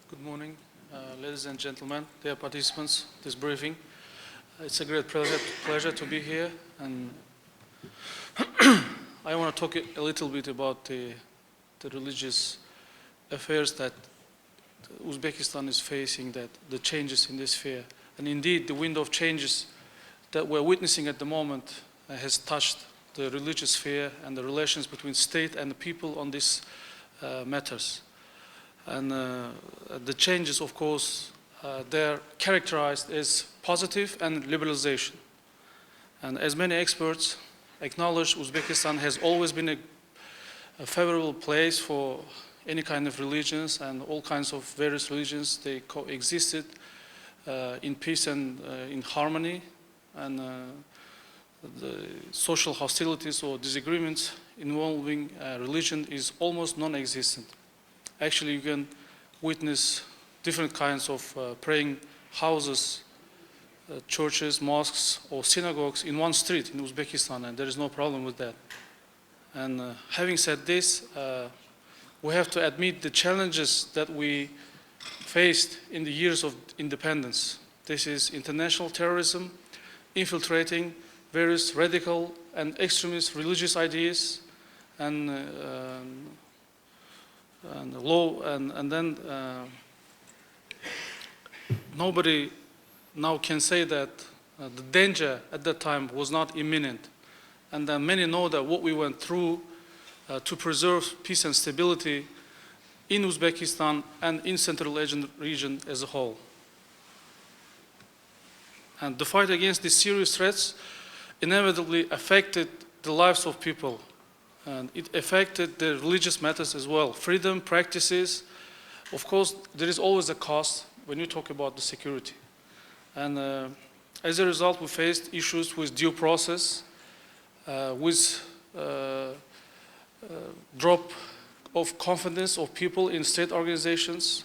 Good morning, ladies and gentlemen, dear participants, this briefing. It's a great pleasure to be here, and I want to talk a little bit about the religious affairs that Uzbekistan is facing, that the changes in this sphere. And indeed, the window of changes that we're witnessing at the moment has touched the religious sphere and the relations between state and the people on these matters. And the changes, of course, they're characterized as positive and liberalization. And as many experts acknowledge, Uzbekistan has always been a favorable place for any kind of religions, and all kinds of various religions, they coexisted in peace and in harmony, and the social hostilities or disagreements involving religion is almost non-existent. Actually, you can witness different kinds of praying houses, churches, mosques, or synagogues in one street in Uzbekistan, and there is no problem with that. And having said this, we have to admit the challenges that we faced in the years of independence. This is international terrorism, infiltrating various radical and extremist religious ideas, and then nobody now can say that the danger at that time was not imminent. And then many know that what we went through to preserve peace and stability in Uzbekistan and in Central Asian region as a whole. And the fight against these serious threats inevitably affected the lives of people. And it affected the religious matters as well. Freedom, practices, of course, there is always a cost when you talk about the security. And as a result, we faced issues with due process, with drop of confidence of people in state organizations,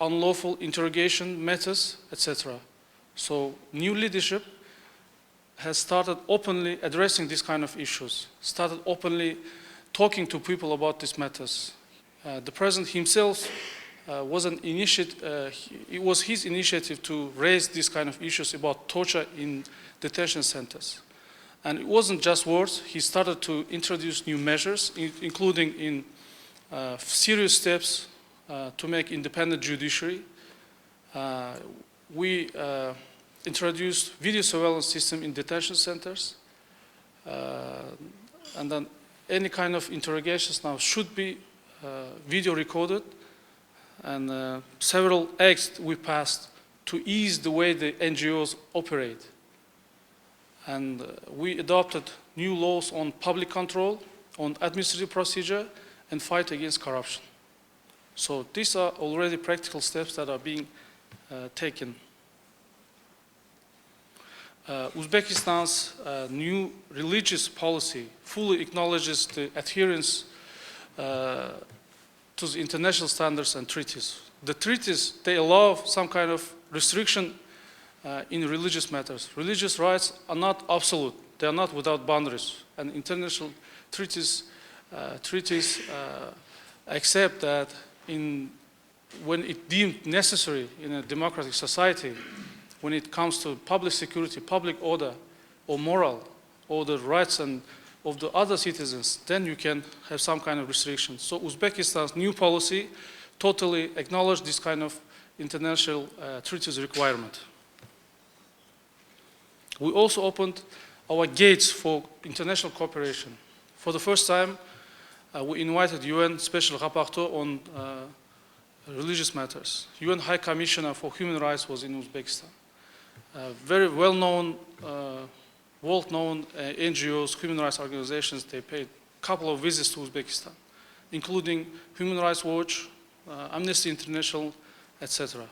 unlawful interrogation methods, etc. So new leadership has started openly addressing these kind of issues, started openly talking to people about these matters. The president himself it was his initiative to raise these kind of issues about torture in detention centers. And it wasn't just words. He started to introduce new measures, including in serious steps to make independent judiciary. We introduced video surveillance system in detention centers, and then any kind of interrogations now should be video recorded, and several acts we passed to ease the way the NGOs operate. And we adopted new laws on public control, on administrative procedure, and fight against corruption. So these are already practical steps that are being taken. Uzbekistan's new religious policy fully acknowledges the adherence to the international standards and treaties. The treaties, they allow some kind of restriction in religious matters. Religious rights are not absolute. They are not without boundaries. And international treaties accept that when it deemed necessary in a democratic society, when it comes to public security, public order, or moral, or the rights of the other citizens, then you can have some kind of restriction. So Uzbekistan's new policy totally acknowledged this kind of international treaties requirement. We also opened our gates for international cooperation. For the first time, we invited UN Special Rapporteur on religious matters. UN High Commissioner for Human Rights was in Uzbekistan. Very well-known, world-known NGOs, human rights organizations, they paid a couple of visits to Uzbekistan, including Human Rights Watch, Amnesty International, etc.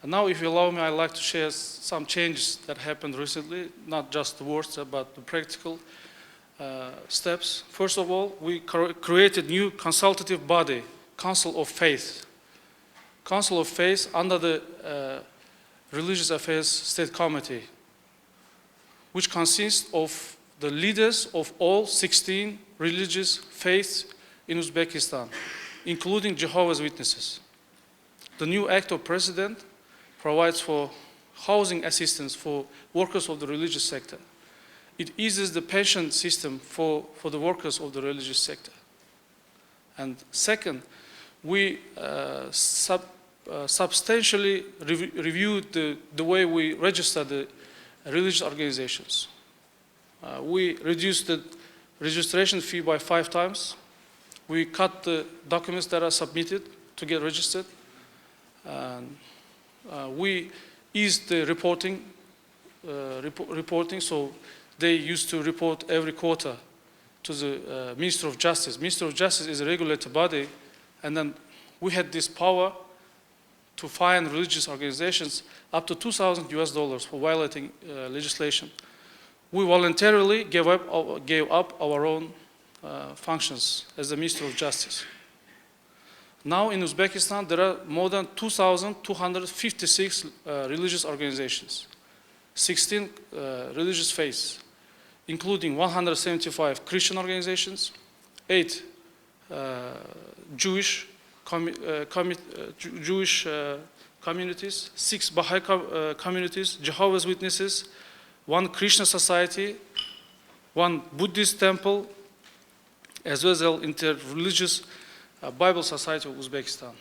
And now, if you allow me, I'd like to share some changes that happened recently, not just the words, but the practical steps. First of all, we created new consultative body, Council of Faith. Council of Faith under the Religious Affairs State Committee, which consists of the leaders of all 16 religious faiths in Uzbekistan, including Jehovah's Witnesses. The new act of president provides for housing assistance for workers of the religious sector. It eases the pension system for the workers of the religious sector. And second, we substantially reviewed the way we register the religious organizations. We reduced the registration fee by 5 times. We cut the documents that are submitted to get registered. We eased the reporting, so they used to report every quarter to the Minister of Justice. Minister of Justice is a regulated body, and then we had this power to fine religious organizations up to $2,000 for violating legislation. We voluntarily gave up our own functions as the Minister of Justice. Now in Uzbekistan, there are more than 2,256 religious organizations, 16 religious faiths, including 175 Christian organizations, 8 Jewish communities, 6 Baha'i communities, Jehovah's Witnesses, 1 Krishna society, 1 Buddhist temple, as well as the Inter-Religious Bible Society of Uzbekistan.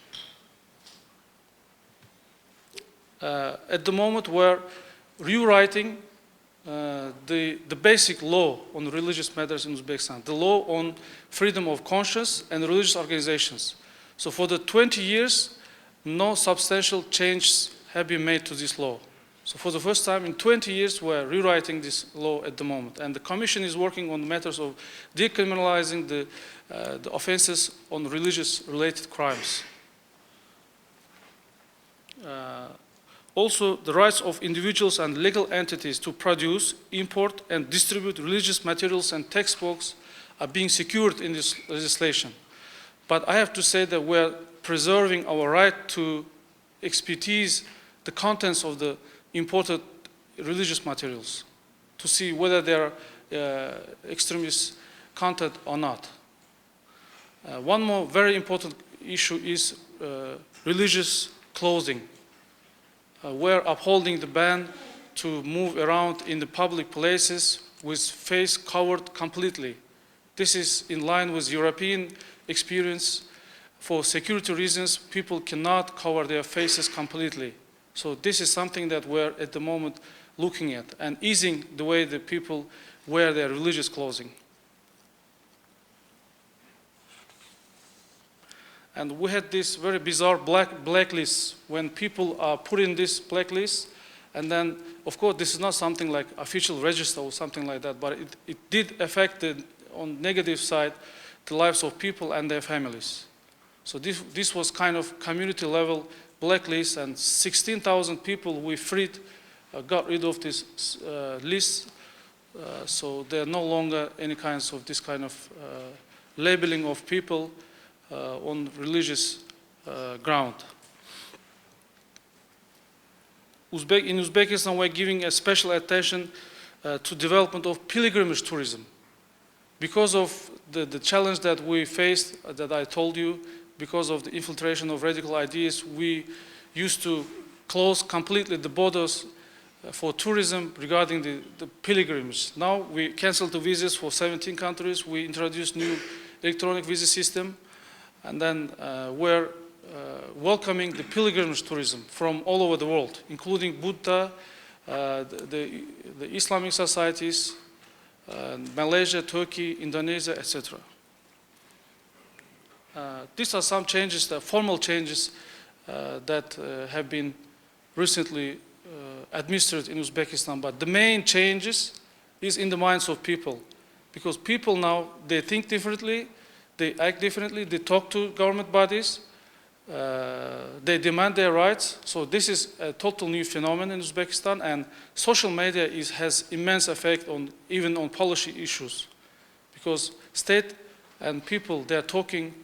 At the moment, we're rewriting the basic law on religious matters in Uzbekistan, the law on freedom of conscience and religious organizations. So for the 20 years, no substantial changes have been made to this law. So for the first time in 20 years, we're rewriting this law at the moment. And the Commission is working on matters of decriminalizing the offenses on religious-related crimes. Also, the rights of individuals and legal entities to produce, import, and distribute religious materials and textbooks are being secured in this legislation. But I have to say that we're preserving our right to expertise the contents of the imported religious materials, to see whether they are extremist content or not. One more very important issue is religious clothing. We're upholding the ban to move around in the public places with face covered completely. This is in line with European experience. For security reasons, people cannot cover their faces completely. So this is something that we're at the moment looking at and easing the way that people wear their religious clothing. And we had this very bizarre blacklist when people are put in this blacklist. And then, of course, this is not something like official register or something like that, but it did affect, on negative side, the lives of people and their families. So this was kind of community level blacklist, and 16,000 people we freed, got rid of this list. So there are no longer any kinds of this kind of labeling of people on religious ground. In Uzbekistan, we're giving a special attention to development of pilgrimage tourism. Because of the challenge that we faced, that I told you, because of the infiltration of radical ideas, we used to close completely the borders for tourism regarding the pilgrimage. Now we canceled the visas for 17 countries. We introduced new electronic visa system. And then we're welcoming the pilgrimage tourism from all over the world, including Buddha, the Islamic societies, Malaysia, Turkey, Indonesia, etc. These are some changes, the formal changes that have been recently administered in Uzbekistan. But the main changes is in the minds of people, because people now, they think differently, they act differently, they talk to government bodies, they demand their rights. So this is a total new phenomenon in Uzbekistan, and social media has immense effect even on policy issues, because state and people, they are talking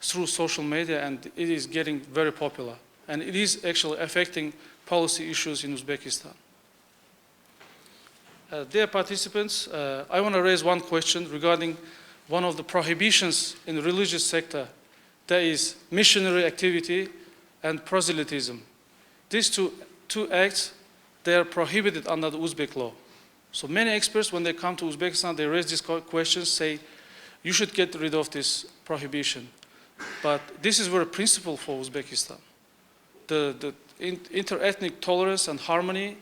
through social media, and it is getting very popular, and it is actually affecting policy issues in Uzbekistan. Dear participants, I want to raise one question regarding one of the prohibitions in the religious sector, there is missionary activity and proselytism. These two acts, they are prohibited under the Uzbek law. So many experts, when they come to Uzbekistan, they raise these questions, say, you should get rid of this prohibition. But this is very principle for Uzbekistan. The inter-ethnic tolerance and harmony,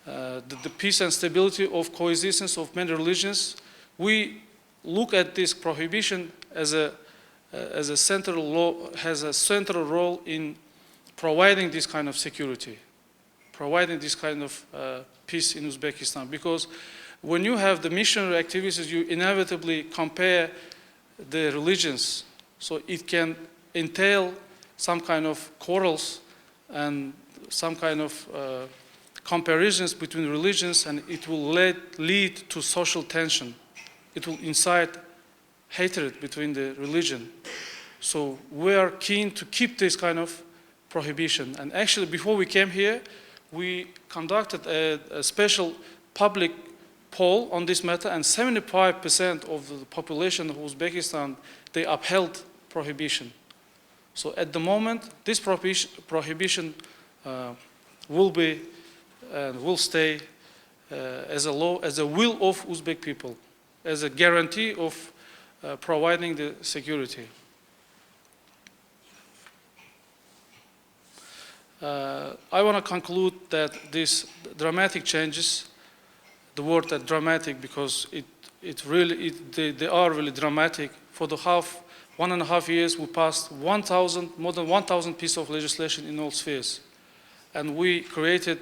the peace and stability of coexistence of many religions, we look at this prohibition as a central law, has a central role in providing this kind of security, providing this kind of peace in Uzbekistan. Because when you have the missionary activities, you inevitably compare the religions. So it can entail some kind of quarrels and some kind of comparisons between religions, and it will lead to social tension. It will incite hatred between the religion. So we are keen to keep this kind of prohibition. And actually, before we came here, we conducted a special public poll on this matter, and 75% of the population of Uzbekistan, they upheld prohibition. So at the moment, this prohibition will stay as a law, as a will of Uzbek people, as a guarantee of providing the security. I want to conclude that these dramatic changes, the word that dramatic because they are really dramatic. For the 1.5 years, we passed more than 1,000 pieces of legislation in all spheres. And we created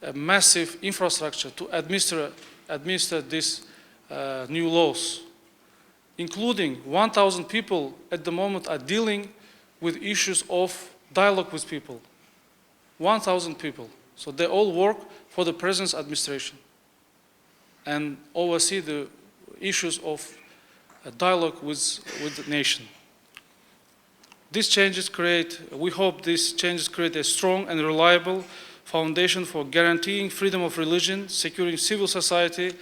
a massive infrastructure to administer these new laws, including 1,000 people at the moment are dealing with issues of dialogue with people. 1,000 people. So they all work for the President's administration and oversee the issues of dialogue with the nation. These changes we hope these changes create a strong and reliable foundation for guaranteeing freedom of religion, securing civil society,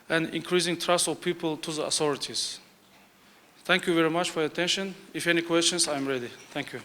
and increasing trust of people to the authorities. Thank you very much for your attention. If any questions, I'm ready. Thank you.